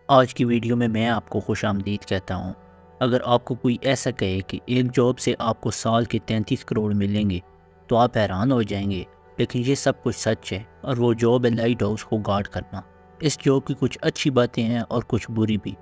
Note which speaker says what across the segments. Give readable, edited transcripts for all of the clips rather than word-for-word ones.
Speaker 1: آج کی ویڈیو میں آپ کو خوش آمدید کہتا ہوں۔ اگر آپ کو کوئی ایسا کہے کہ ایک جاب سے آپ کو سال کے 33 کروڑ ملیں گے تو آپ حیران ہو جائیں گے، لیکن یہ سب کچھ سچ ہے، اور وہ جاب ہے لائٹ ہاؤس کو گارڈ کرنا۔ اس جاب کی کچھ اچھی باتیں ہیں اور کچھ بری بھی۔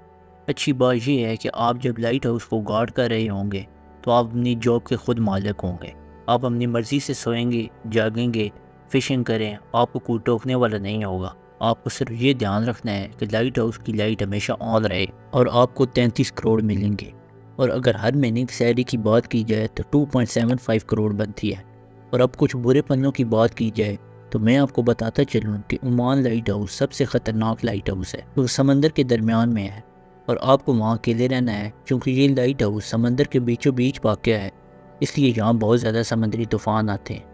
Speaker 1: اچھی بات یہ ہے کہ آپ جب لائٹ ہاؤس کو گارڈ کر رہے ہوں گے تو آپ اپنی جاب کے خود مالک ہوں گے۔ آپ اپنی مرضی سے سوئیں گے، جاگیں گے، فشنگ کریں، آپ کو کوئی ٹوکنے والا نہیں ہوگا۔ آپ کو صرف یہ دھیان رکھنا ہے کہ لائٹ ہاؤس کی لائٹ ہمیشہ آن رہے، اور آپ کو 33 کروڑ ملیں گے۔ اور اگر ہر مہینے کی سیلری کی بات کی جائے تو 2.75 کروڑ بنتی ہے۔ اور اب کچھ برے پنوں کی بات کی جائے تو میں آپ کو بتاتا چلوں کہ عمان لائٹ ہاؤس سب سے خطرناک لائٹ ہاؤس ہے۔ وہ سمندر کے درمیان میں ہے اور آپ کو وہاں اکیلے رہنا ہے، کیونکہ یہ لائٹ ہاؤس سمندر کے بیچوں بیچ واقع ہے، اس لیے یہاں بہت زیادہ سمندری طوفان آتے ہیں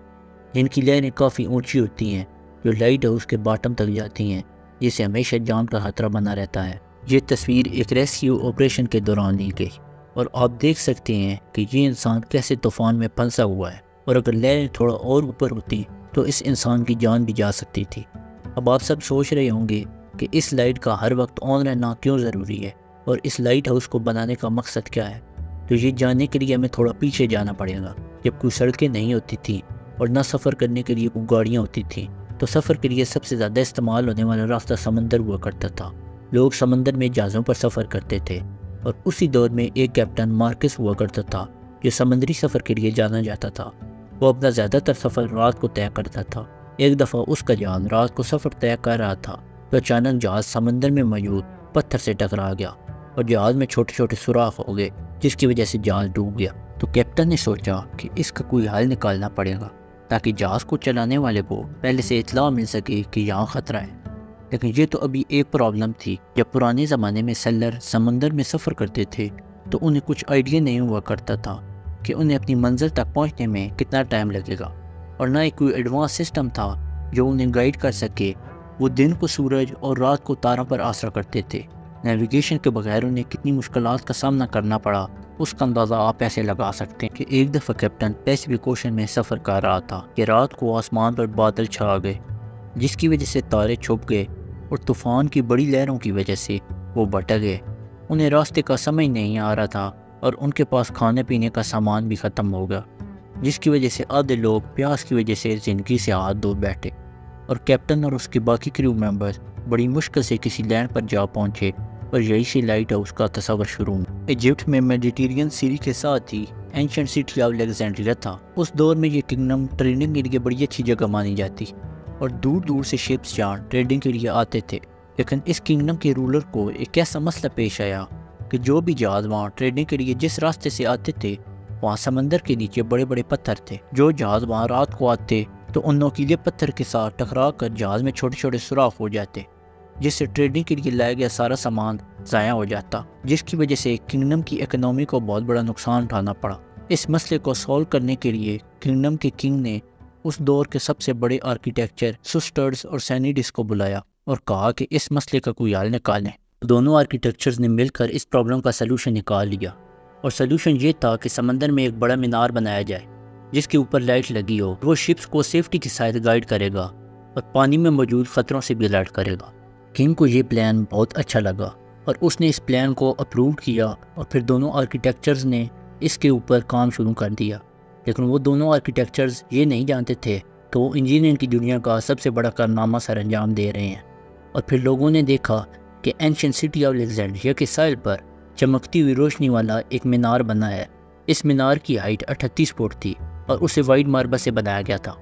Speaker 1: جن کی لہریں کافی اونچی ہوتی ہیں جو لائٹ ہاؤس کے باٹم تک جاتی ہیں، جس سے ہمیشہ جان کا خطرہ بنا رہتا ہے۔ یہ تصویر ایک ریسکیو آپریشن کے دوران لی گئی، اور آپ دیکھ سکتے ہیں کہ یہ انسان کیسے طوفان میں پھنسا ہوا ہے، اور اگر لہریں تھوڑا اور اوپر ہوتی تو اس انسان کی جان بھی جا سکتی تھی۔ اب آپ سب سوچ رہے ہوں گے کہ اس لائٹ کا ہر وقت آن رہنا کیوں ضروری ہے، اور اس لائٹ ہاؤس کو بنانے کا مقصد کیا ہے۔ تو یہ جاننے کے لیے ہمیں تھوڑا پیچھے جانا پڑے گا، جب کوئی سڑکیں نہیں ہوتی تھیں اور نہ سفر کرنے کے لیے کوئی گاڑیاں ہوتی تھیں، تو سفر کے لیے سب سے زیادہ استعمال ہونے والا راستہ سمندر ہوا کرتا تھا۔ لوگ سمندر میں جہازوں پر سفر کرتے تھے، اور اسی دور میں ایک کیپٹن مارکس ہوا کرتا تھا جو سمندری سفر کے لیے جانا جاتا تھا۔ وہ اپنا زیادہ تر سفر رات کو طے کرتا تھا۔ ایک دفعہ اس کا جہاز رات کو سفر طے کر رہا تھا تو اچانک جہاز سمندر میں موجود پتھر سے ٹکرا گیا، اور جہاز میں چھوٹے چھوٹے سوراخ ہو گئے، جس کی وجہ سے جہاز ڈوب گیا۔ تو کیپٹن نے سوچا کہ اس کا کوئی حل نکالنا پڑے گا تاکہ جہاز کو چلانے والے کو پہلے سے اطلاع مل سکے کہ یہاں خطرہ ہے۔ لیکن یہ تو ابھی ایک پرابلم تھی۔ جب پرانے زمانے میں سیلر سمندر میں سفر کرتے تھے تو انہیں کچھ آئیڈیا نہیں ہوا کرتا تھا کہ انہیں اپنی منزل تک پہنچنے میں کتنا ٹائم لگے گا، اور نہ ہی کوئی ایڈوانس سسٹم تھا جو انہیں گائیڈ کر سکے۔ وہ دن کو سورج اور رات کو تاروں پر آسرا کرتے تھے۔ نیویگیشن کے بغیر انہیں کتنی مشکلات کا سامنا کرنا پڑا، اس کا اندازہ آپ ایسے لگا سکتے ہیں کہ ایک دفعہ کیپٹن پیسفک اوشن میں سفر کر رہا تھا کہ رات کو آسمان پر بادل چھا گئے، جس کی وجہ سے تارے چھپ گئے، اور طوفان کی بڑی لہروں کی وجہ سے وہ بھٹک گئے۔ انہیں راستے کا سمجھ نہیں آ رہا تھا، اور ان کے پاس کھانے پینے کا سامان بھی ختم ہو گیا، جس کی وجہ سے آدھے لوگ پیاس کی وجہ سے زندگی سے ہاتھ دھو بیٹھے، اور کیپٹن اور اس کے باقی کریو ممبرز بڑی مشکل سے کسی لینڈ پر جا پہنچے، اور یہی سے لائٹ ہاؤس کا تصور شروع ہوا۔ ایجپٹ میں میڈیٹرینین سی کے ساتھ ہی اینشنٹ سٹی آف الیگزینڈریا تھا۔ اس دور میں یہ کنگڈم ٹریڈنگ کے لیے بڑی اچھی جگہ مانی جاتی، اور دور دور سے شپس یہاں ٹریڈنگ کے لیے آتے تھے۔ لیکن اس کنگڈم کے رولر کو ایک ایسا مسئلہ پیش آیا کہ جو بھی جہاز وہاں ٹریڈنگ کے لیے جس راستے سے آتے تھے، وہاں سمندر کے نیچے بڑے بڑے پتھر تھے۔ جو جہاز وہاں رات کو آتے تو ان نوکیلے پتھر کے ساتھ ٹکرا کر جہاز میں چھوٹے چھوٹے سوراخ ہو جاتے، جس سے ٹریڈنگ کے لیے لایا گیا سارا سامان ضائع ہو جاتا، جس کی وجہ سے کنگڈم کی اکنامی کو بہت بڑا نقصان اٹھانا پڑا۔ اس مسئلے کو سولو کرنے کے لیے کنگڈم کے کنگ نے اس دور کے سب سے بڑے آرکیٹیکچر سسٹرز اور سینیڈس کو بلایا اور کہا کہ اس مسئلے کا کوئی حل نکالیں۔ دونوں آرکیٹیکچرز نے مل کر اس پرابلم کا سلوشن نکال لیا، اور سلوشن یہ تھا کہ سمندر میں ایک بڑا مینار بنایا جائے جس کے اوپر لائٹ لگی ہو۔ وہ شپس کو سیفٹی کے ساتھ گائیڈ کرے گا اور پانی میں موجود خطروں سے بھی الرٹ کرے گا۔ کنگ کو یہ پلان بہت اچھا لگا، اور اس نے اس پلان کو اپروو کیا، اور پھر دونوں آرکیٹیکچرز نے اس کے اوپر کام شروع کر دیا۔ لیکن وہ دونوں آرکیٹیکچرز یہ نہیں جانتے تھے کہ وہ انجینئرنگ کی دنیا کا سب سے بڑا کارنامہ سر انجام دے رہے ہیں۔ اور پھر لوگوں نے دیکھا کہ اینشنٹ سٹی آف الیگزینڈریا کے ساحل پر چمکتی ہوئی روشنی والا ایک مینار بنا ہے۔ اس مینار کی ہائٹ 38 فٹ تھی، اور اسے وائٹ ماربل سے بنایا گیا تھا۔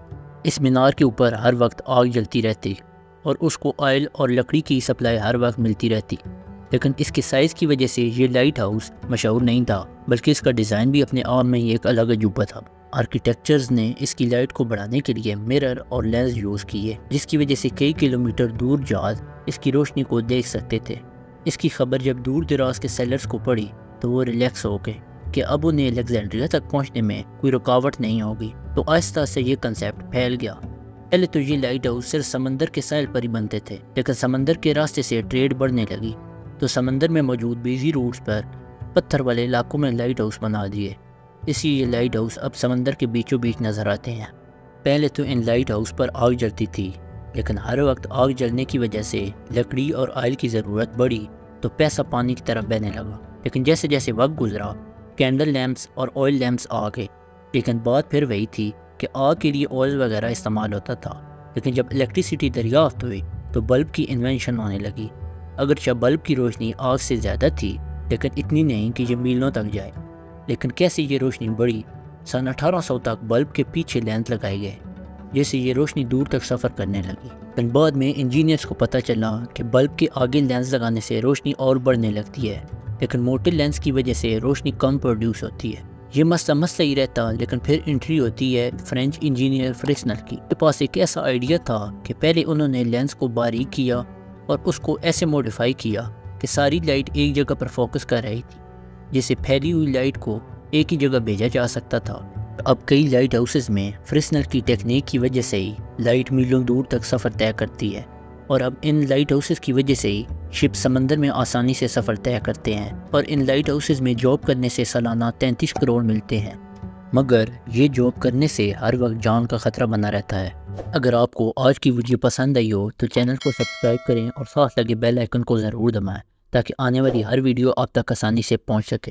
Speaker 1: اس مینار کے اوپر ہر وقت آگ جلتی رہتی، اور اس کو آئل اور لکڑی کی سپلائی ہر وقت ملتی رہتی۔ لیکن اس کے سائز کی وجہ سے یہ لائٹ ہاؤس مشہور نہیں تھا، بلکہ اس کا ڈیزائن بھی اپنے آپ میں ہی ایک الگ عجوبہ تھا۔ آرکیٹیکچرز نے اس کی لائٹ کو بڑھانے کے لیے مرر اور لینس یوز کیے، جس کی وجہ سے کئی کلومیٹر دور جہاز اس کی روشنی کو دیکھ سکتے تھے۔ اس کی خبر جب دور دراز کے سیلرز کو پڑی تو وہ ریلیکس ہو گئے کہ اب انہیں الیگزینڈریا تک پہنچنے میں کوئی رکاوٹ نہیں ہوگی۔ تو آہستہ سے یہ کنسیپٹ پھیل گیا۔ پہلے تو یہ لائٹ ہاؤس صرف سمندر کے ساحل پر ہی بنتے تھے، لیکن سمندر کے راستے سے ٹریڈ بڑھنے لگی تو سمندر میں موجود بیزی روٹس پر پتھر والے علاقوں میں لائٹ ہاؤس بنا دیے۔ اسی یہ لائٹ ہاؤس اب سمندر کے بیچوں بیچ نظر آتے ہیں۔ پہلے تو ان لائٹ ہاؤس پر آگ جلتی تھی، لیکن ہر وقت آگ جلنے کی وجہ سے لکڑی اور آئل کی ضرورت بڑھی، تو تو پیسہ پانی کی طرف بہنے لگا۔ لیکن جیسے جیسے وقت گزرا کینڈل لیمپس اور آئل لیمپس آ گئے، لیکن بات پھر وہی تھی کہ آگ کے لیے آئل وغیرہ استعمال ہوتا تھا۔ لیکن جب الیکٹریسٹی دریافت ہوئی تو بلب کی انوینشن ہونے لگی۔ اگرچہ بلب کی روشنی آگ سے زیادہ تھی لیکن اتنی نہیں کہ یہ میلوں تک جائے۔ لیکن کیسے یہ روشنی بڑھی؟ سن 1800 تک بلب کے پیچھے لینس لگائے گئے جس سے یہ روشنی دور تک سفر کرنے لگی۔ لیکن بعد میں انجینئرز کو پتہ چلا کہ بلب کے آگے لینس لگانے سے روشنی اور بڑھنے لگتی ہے، لیکن موٹے لینس کی وجہ سے روشنی کم پروڈیوس ہوتی ہے۔ یہ مسئلہ ہی رہتا، لیکن پھر انٹری ہوتی ہے فرینچ انجینئر فریسنر کی۔ ان کے پاس ایک ایسا آئیڈیا تھا کہ پہلے انہوں نے لینس کو باریک کیا اور اس کو ایسے موڈیفائی کیا کہ ساری لائٹ ایک جگہ پر فوکس کر رہی تھی، جس سے پھیلی ہوئی لائٹ کو ایک ہی جگہ بھیجا جا سکتا تھا۔ اب کئی لائٹ ہاؤسز میں فرسنر کی ٹیکنیک کی وجہ سے ہی لائٹ میلوں دور تک سفر طے کرتی ہے، اور اب ان لائٹ ہاؤسز کی وجہ سے ہی شپ سمندر میں آسانی سے سفر طے کرتے ہیں، اور ان لائٹ ہاؤسز میں جاب کرنے سے سالانہ 33 کروڑ ملتے ہیں۔ مگر یہ جاب کرنے سے ہر وقت جان کا خطرہ بنا رہتا ہے۔ اگر آپ کو آج کی ویڈیو پسند آئی ہو تو چینل کو سبسکرائب کریں اور ساتھ لگے بیل آئیکن کو ضرور دبائیں تاکہ آنے والی ہر ویڈیو آپ تک آسانی سے پہنچ سکے۔